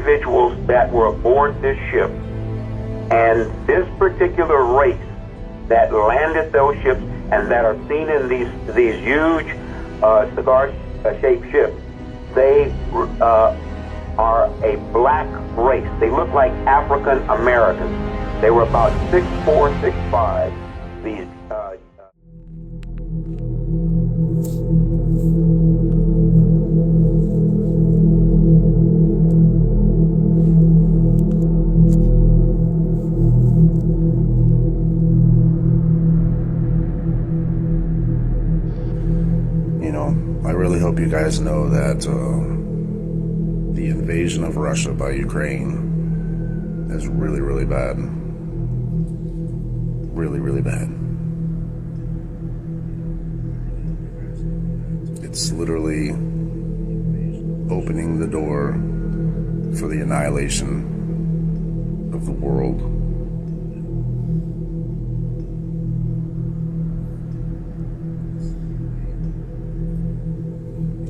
individuals that were aboard this ship. And this particular race that landed those ships and that are seen in these huge cigar-shaped ships, they are a black race. They look like African Americans. They were about 6'4", 6'5". These I really hope you guys know that the invasion of Russia by Ukraine is really, really bad. Really, really bad. It's literally opening the door for the annihilation of the world.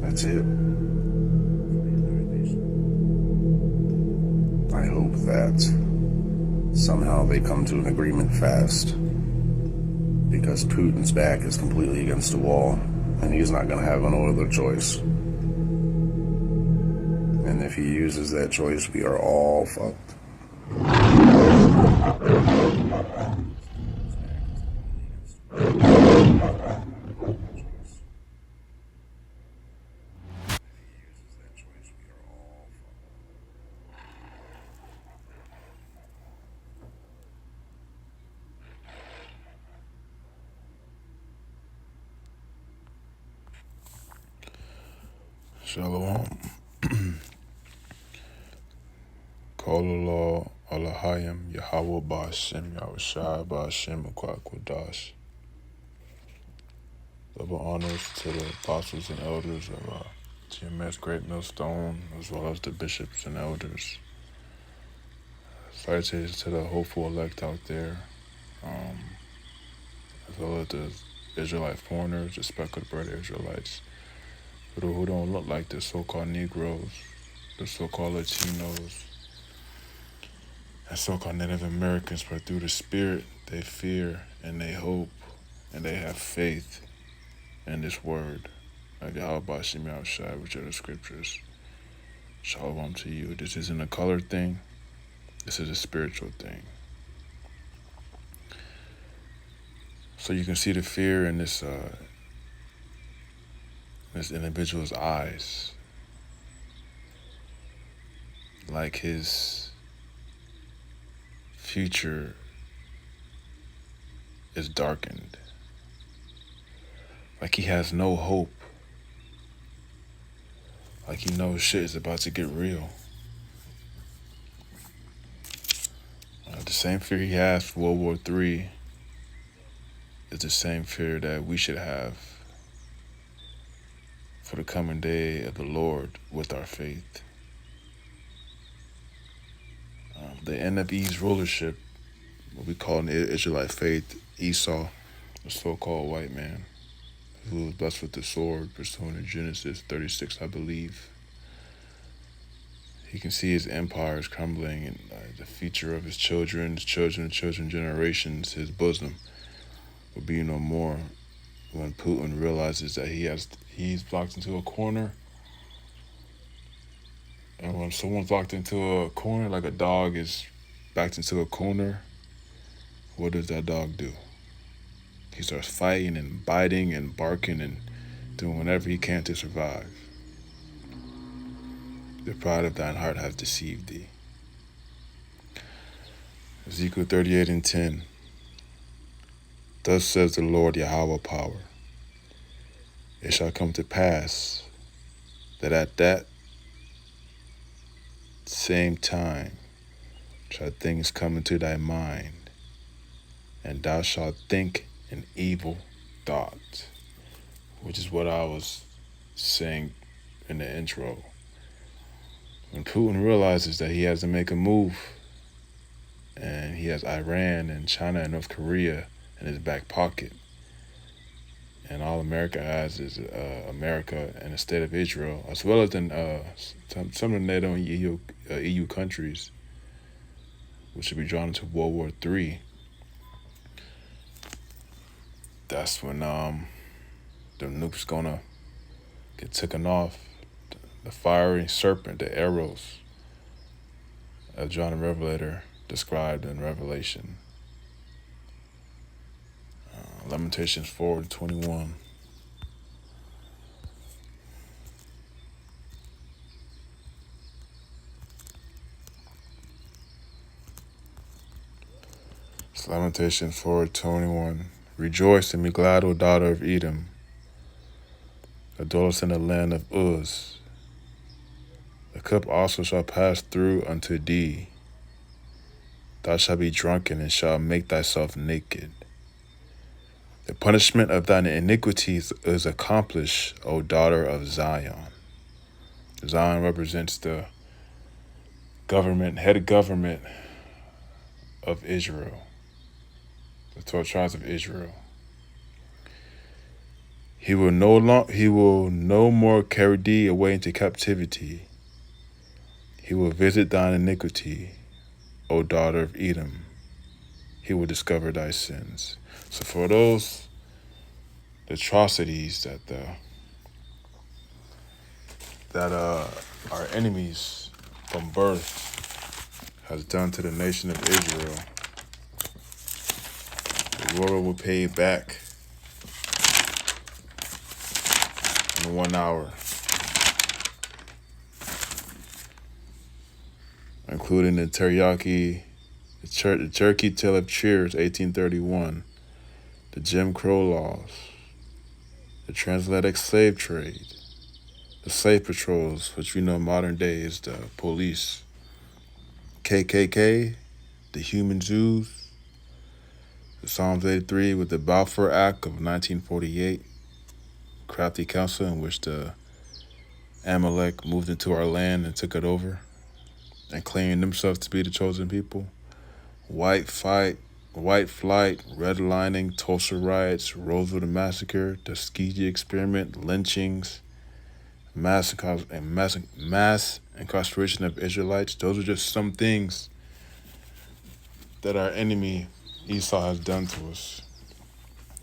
That's it. I hope that somehow they come to an agreement fast, because Putin's back is completely against the wall and he's not going to have no other choice. And if he uses that choice, we are all fucked. Shalom. Call Allah, Allahayim, Yahweh Ba'ashem, Yahushai Ba'ashem, Ukwakwadash. Double honors to the apostles and elders of GMS Great Millstone, as well as the bishops and elders. Salutations to the hopeful elect out there, as well as the Israelite foreigners, the speckled bread Israelites, who don't look like the so-called Negroes, the so-called Latinos, and so-called Native Americans, but through the Spirit, they fear and they hope and they have faith in this word of Yahweh Ba'ashem Yahushai, which are the scriptures. Shalom to you. This isn't a color thing. This is a spiritual thing. So you can see the fear in this individual's eyes, like his future is darkened, like he has no hope, like he knows shit is about to get real. The same fear he has for World War III is the same fear that we should have for the coming day of the Lord with our faith. The end of Eve's rulership, what we call in the Israelite faith, Esau, the so-called white man, who was blessed with the sword, pursuant to Genesis 36, I believe. He can see his empire is crumbling, and the future of his children's generations, his bosom, will be no more when Putin realizes that he's blocked into a corner. And when someone's locked into a corner, like a dog is backed into a corner, what does that dog do? He starts fighting and biting and barking and doing whatever he can to survive. The pride of thine heart hath deceived thee. Ezekiel 38:10. Thus says the Lord Yahweh power. It shall come to pass that at that same time shall things come into thy mind, and thou shalt think an evil thought, which is what I was saying in the intro. When Putin realizes that he has to make a move, and he has Iran and China and North Korea in his back pocket, and all America has is America and the state of Israel, as well as in some of the NATO and EU countries, which should be drawn into World War III. That's when the nuke's gonna get taken off. The fiery serpent, the arrows, as John the Revelator described in Revelation. Lamentations 4:21. It's Lamentations 4:21. Rejoice and be glad, O daughter of Edom, that dwellest in the land of Uz. The cup also shall pass through unto thee. Thou shalt be drunken and shalt make thyself naked. The punishment of thine iniquities is accomplished, O daughter of Zion. Zion represents the head government of Israel, the 12 tribes of Israel. He will no more carry thee away into captivity. He will visit thine iniquity, O daughter of Edom. He will discover thy sins. So for those atrocities that our enemies from birth has done to the nation of Israel, the Lord will pay back in 1 hour, including the teriyaki, the Cherokee Tale of Cheers, 1831, the Jim Crow laws, the transatlantic slave trade, the slave patrols, which we know modern day is the police, KKK, the human zoos, the Psalms 83 with the Balfour Act of 1948, crafty council in which the Amalek moved into our land and took it over and claiming themselves to be the chosen people. White flight, redlining, Tulsa riots, Roseville massacre, Tuskegee experiment, lynchings, mass incarceration of Israelites. Those are just some things that our enemy Esau has done to us.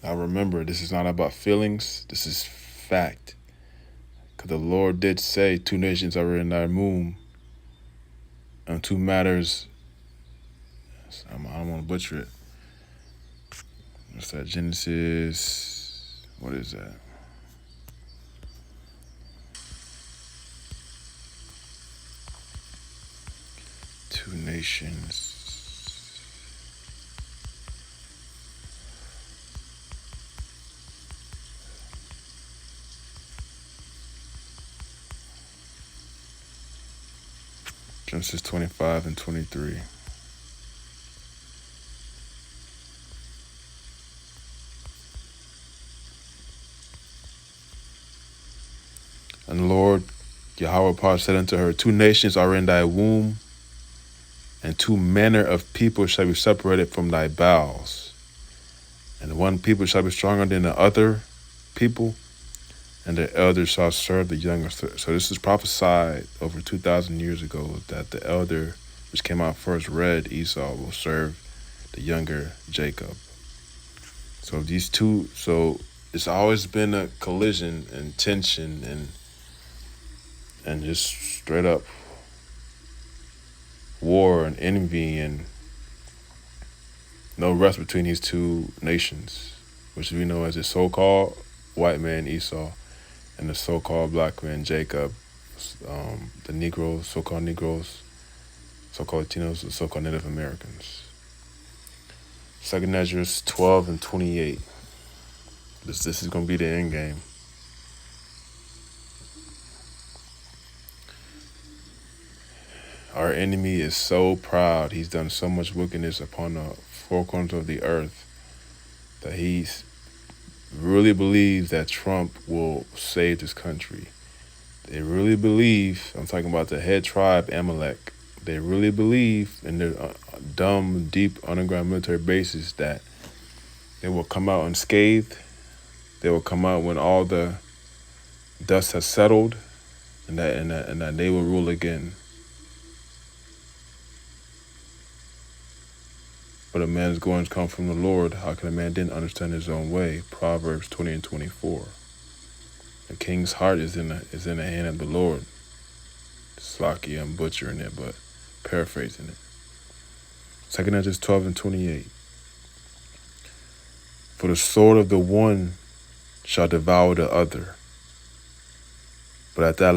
Now remember, this is not about feelings. This is fact. Because the Lord did say 2 nations are in thy womb, and 2 matters. I don't want to butcher it. What's that? Genesis. What is that? Two nations. Genesis 25 and 23. And the Lord Yahweh said unto her, 2 nations are in thy womb, and 2 manner of people shall be separated from thy bowels. And one people shall be stronger than the other people, and the elder shall serve the younger. So this is prophesied over 2,000 years ago, that the elder, which came out first, red, Esau, will serve the younger, Jacob. So these two, so it's always been a collision and tension and just straight up war and envy and no rest between these 2 nations, which we know as the so-called white man Esau and the so-called black man Jacob, the Negroes, so-called Latinos, the so-called Native Americans. 2nd Ezra 12 and 28. This is going to be the end game. Our enemy is so proud. He's done so much wickedness upon the 4 corners of the earth that he really believes that Trump will save this country. They really believe, I'm talking about the head tribe, Amalek, they really believe in their dumb, deep underground military bases that they will come out unscathed They will come out when all the dust has settled, and that they will rule again. But a man's goings come from the Lord. How can a man then understand his own way? Proverbs 20:24. The king's heart is in the hand of the Lord. Slocky, I'm butchering it, but paraphrasing it. 2 Corinthians 12:28. For the sword of the one shall devour the other. But at the